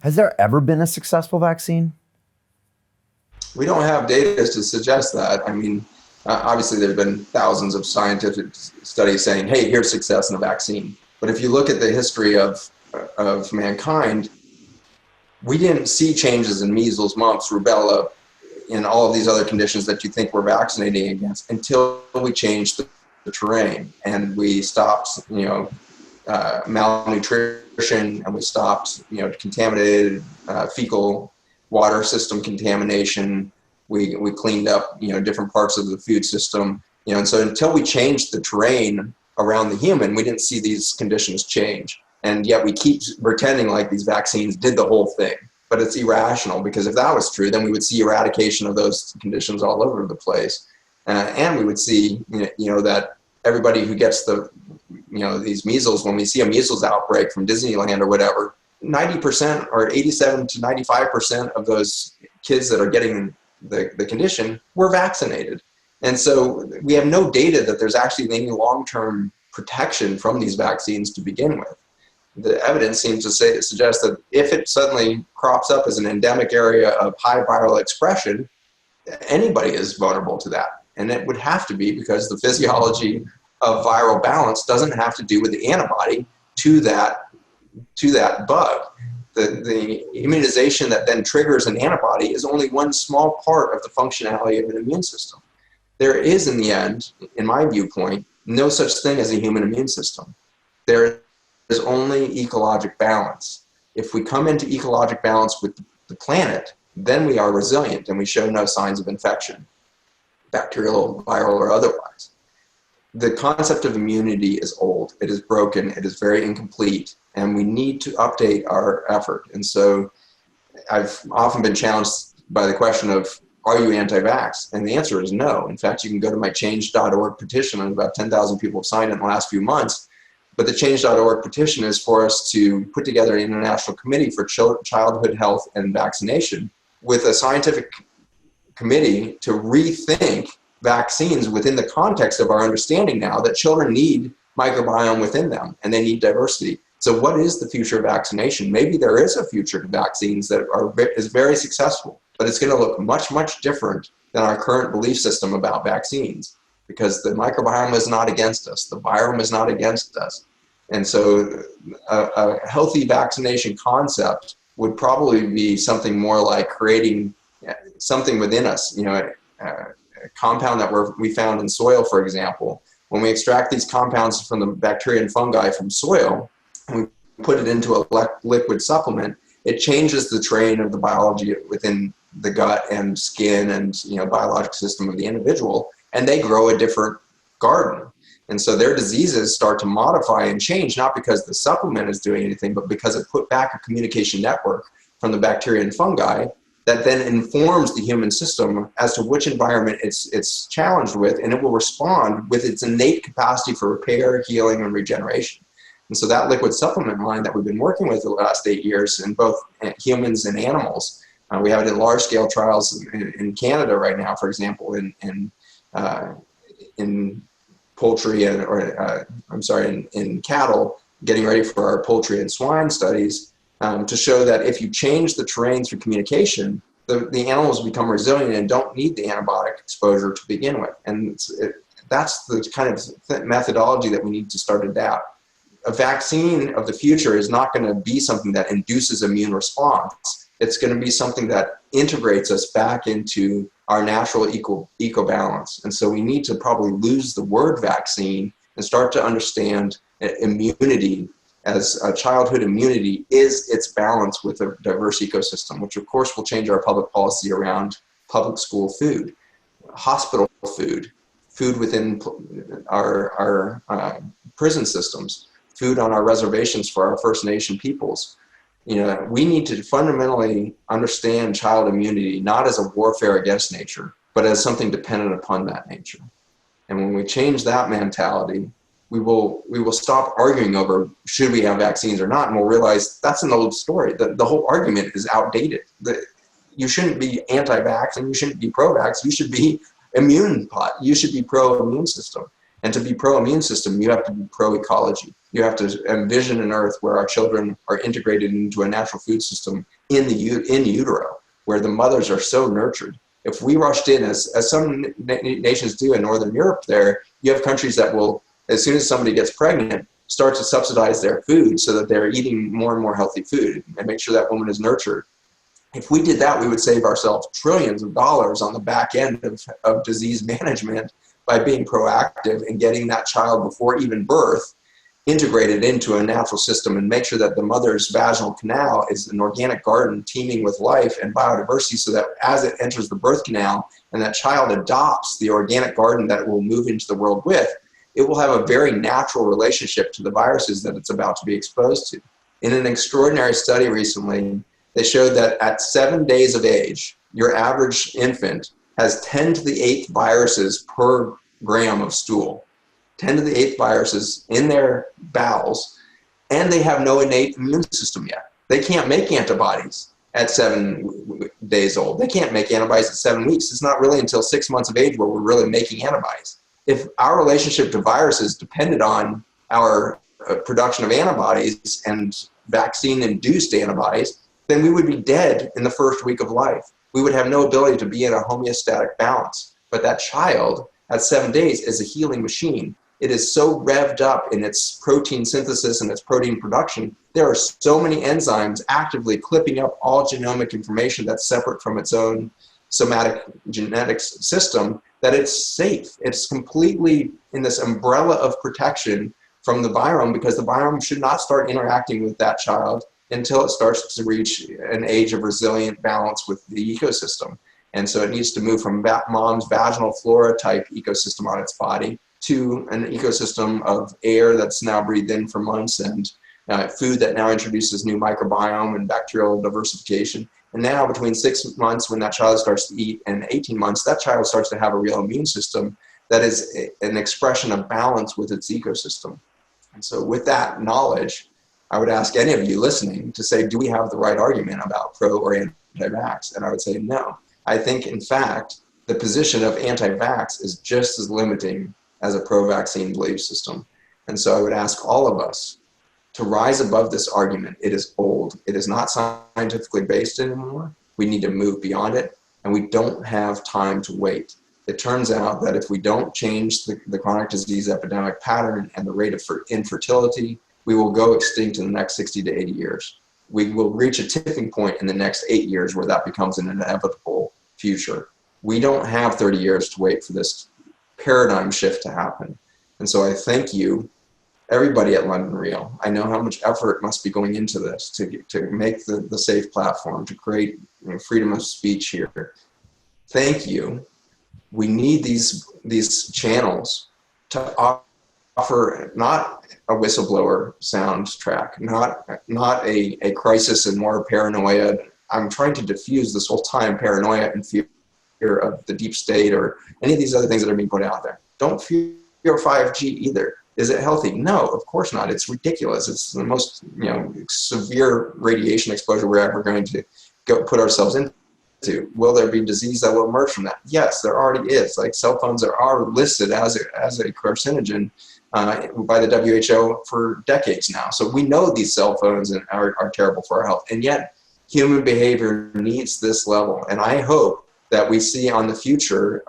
Has there ever been a successful vaccine? We don't have data to suggest that. I mean, obviously there have been thousands of scientific studies saying, hey, here's success in a vaccine. But if you look at the history of mankind, we didn't see changes in measles, mumps, rubella, and all of these other conditions that you think we're vaccinating against until we changed the terrain and we stopped, malnutrition, and we stopped, contaminated fecal water system contamination. We cleaned up, different parts of the food system, and so until we changed the terrain around the human, we didn't see these conditions change. And yet we keep pretending like these vaccines did the whole thing. But it's irrational, because if that was true, then we would see eradication of those conditions all over the place. And we would see, that everybody who gets these measles, when we see a measles outbreak from Disneyland or whatever, 90% or 87 to 95% of those kids that are getting the condition were vaccinated. And so we have no data that there's actually any long-term protection from these vaccines to begin with. The evidence seems to suggest that if it suddenly crops up as an endemic area of high viral expression, anybody is vulnerable to that. And it would have to be, because the physiology of viral balance doesn't have to do with the antibody to that bug. The immunization that then triggers an antibody is only one small part of the functionality of an immune system. There is, in the end, in my viewpoint, no such thing as a human immune system. There is only ecologic balance. If we come into ecologic balance with the planet, then we are resilient and we show no signs of infection, bacterial, viral, or otherwise. The concept of immunity is old, it is broken, it is very incomplete, and we need to update our effort. And so I've often been challenged by the question of, are you anti-vax? And the answer is no. In fact, you can go to my change.org petition, and about 10,000 people have signed it in the last few months. But the change.org petition is for us to put together an international committee for childhood health and vaccination, with a scientific committee to rethink vaccines within the context of our understanding now that children need microbiome within them and they need diversity. So what is the future of vaccination? Maybe there is a future to vaccines that is very successful, but it's going to look much, much different than our current belief system about vaccines, because the microbiome is not against us. The virome is not against us. And so a healthy vaccination concept would probably be something more like creating something within us, a compound that we found in soil, for example. When we extract these compounds from the bacteria and fungi from soil, and we put it into a liquid supplement, it changes the terrain of the biology within the gut and skin and biological system of the individual, and they grow a different garden. And so their diseases start to modify and change, not because the supplement is doing anything, but because it put back a communication network from the bacteria and fungi that then informs the human system as to which environment it's challenged with, and it will respond with its innate capacity for repair, healing, and regeneration. And so that liquid supplement line that we've been working with the last 8 years in both humans and animals, we have it in large-scale trials in Canada right now, for example, in poultry in cattle, getting ready for our poultry and swine studies, to show that if you change the terrain through communication, the animals become resilient and don't need the antibiotic exposure to begin with. And that's the kind of methodology that we need to start to adapt. A vaccine of the future is not going to be something that induces immune response. It's going to be something that integrates us back into our natural eco balance. And so we need to probably lose the word vaccine and start to understand immunity as a childhood immunity is its balance with a diverse ecosystem, which of course will change our public policy around public school food, hospital food, food within our prison systems, food on our reservations for our First Nation peoples. We need to fundamentally understand child immunity not as a warfare against nature, but as something dependent upon that nature. And when we change that mentality, we will stop arguing over should we have vaccines or not, and we'll realize that's an old story. The whole argument is outdated. You shouldn't be anti-vax and you shouldn't be pro-vax. You should be you should be pro-immune system. And to be pro-immune system, you have to be pro-ecology. You have to envision an Earth where our children are integrated into a natural food system in utero, where the mothers are so nurtured. If we rushed in, as some nations do in Northern Europe there, you have countries that will, as soon as somebody gets pregnant, start to subsidize their food so that they're eating more and more healthy food and make sure that woman is nurtured. If we did that, we would save ourselves trillions of dollars on the back end of disease management by being proactive and getting that child before even birth integrated into a natural system and make sure that the mother's vaginal canal is an organic garden teeming with life and biodiversity, so that as it enters the birth canal and that child adopts the organic garden that it will move into the world with, it will have a very natural relationship to the viruses that it's about to be exposed to. In an extraordinary study recently, they showed that at 7 days of age, your average infant has 10 to the 8th viruses per gram of stool. 10 to the 8th viruses in their bowels, and they have no innate immune system yet. They can't make antibodies at 7 days old. They can't make antibodies at 7 weeks. It's not really until 6 months of age where we're really making antibodies. If our relationship to viruses depended on our production of antibodies and vaccine-induced antibodies, then we would be dead in the first week of life. We would have no ability to be in a homeostatic balance. But that child at 7 days is a healing machine. It is so revved up in its protein synthesis and its protein production. There are so many enzymes actively clipping up all genomic information that's separate from its own somatic genetics system that it's safe. It's completely in this umbrella of protection from the virome, because the virome should not start interacting with that child until it starts to reach an age of resilient balance with the ecosystem. And so it needs to move from mom's vaginal flora type ecosystem on its body to an ecosystem of air that's now breathed in for months, and food that now introduces new microbiome and bacterial diversification. And now between 6 months when that child starts to eat and 18 months, that child starts to have a real immune system that is an expression of balance with its ecosystem. And so with that knowledge, I would ask any of you listening to say, do we have the right argument about pro or anti-vax? And I would say no. I think, in fact, the position of anti-vax is just as limiting as a pro-vaccine belief system. And so I would ask all of us to rise above this argument. It is old. It is not scientifically based anymore. We need to move beyond it, and we don't have time to wait. It turns out that if we don't change the chronic disease epidemic pattern and the rate of infertility, we will go extinct in the next 60 to 80 years. We will reach a tipping point in the next 8 years where that becomes an inevitable future. We don't have 30 years to wait for this paradigm shift to happen. And so I thank you, everybody at London Real. I know how much effort must be going into this to make the safe platform, to create freedom of speech here. Thank you. We need these channels to offer not a whistleblower soundtrack, not a crisis and more paranoia. I'm trying to diffuse this whole time paranoia and fear of the deep state or any of these other things that are being put out there. Don't fear 5G either. Is it healthy? No, of course not. It's ridiculous. It's the most severe radiation exposure we're ever going to go put ourselves into. Will there be disease that will emerge from that? Yes, there already is. Like cell phones are listed as a carcinogen by the WHO for decades now. So we know these cell phones are terrible for our health. And yet human behavior needs this level. And I hope that we see on the future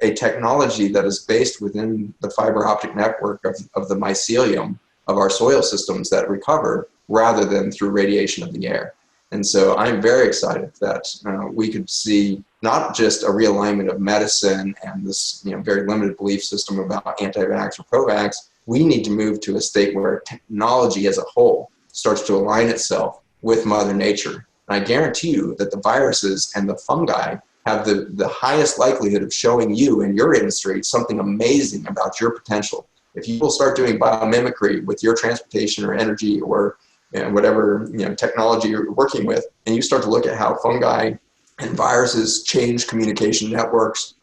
a technology that is based within the fiber optic network of the mycelium of our soil systems that recover, rather than through radiation of the air. And so I'm very excited that we could see not just a realignment of medicine and this very limited belief system about anti-vax or pro-vax. We need to move to a state where technology as a whole starts to align itself with Mother Nature. And I guarantee you that the viruses and the fungi have the highest likelihood of showing you in your industry something amazing about your potential. If you will start doing biomimicry with your transportation or energy or whatever technology you're working with, and you start to look at how fungi and viruses change communication networks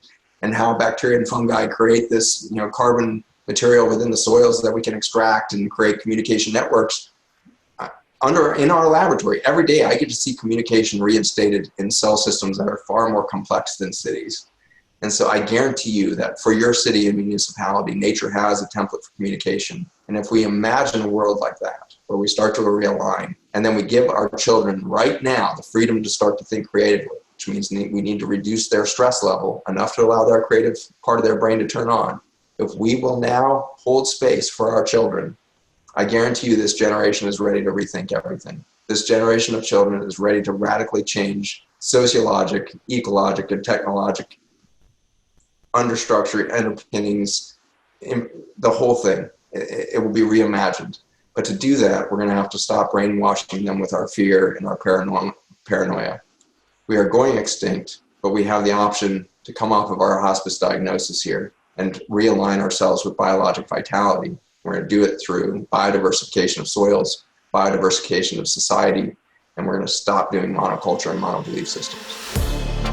and how bacteria and fungi create this carbon material within the soils that we can extract and create communication networks. In our laboratory, every day I get to see communication reinstated in cell systems that are far more complex than cities. And so I guarantee you that for your city and municipality, nature has a template for communication. And if we imagine a world like that, where we start to realign, and then we give our children right now the freedom to start to think creatively, which means we need to reduce their stress level enough to allow their creative part of their brain to turn on. If we will now hold space for our children, I guarantee you this generation is ready to rethink everything. This generation of children is ready to radically change sociologic, ecologic, and technologic understructure, underpinnings, the whole thing. It will be reimagined. But to do that, we're going to have to stop brainwashing them with our fear and our paranoia. We are going extinct, but we have the option to come off of our hospice diagnosis here and realign ourselves with biologic vitality. We're going to do it through biodiversification of soils, biodiversification of society, and we're going to stop doing monoculture and monobelief systems.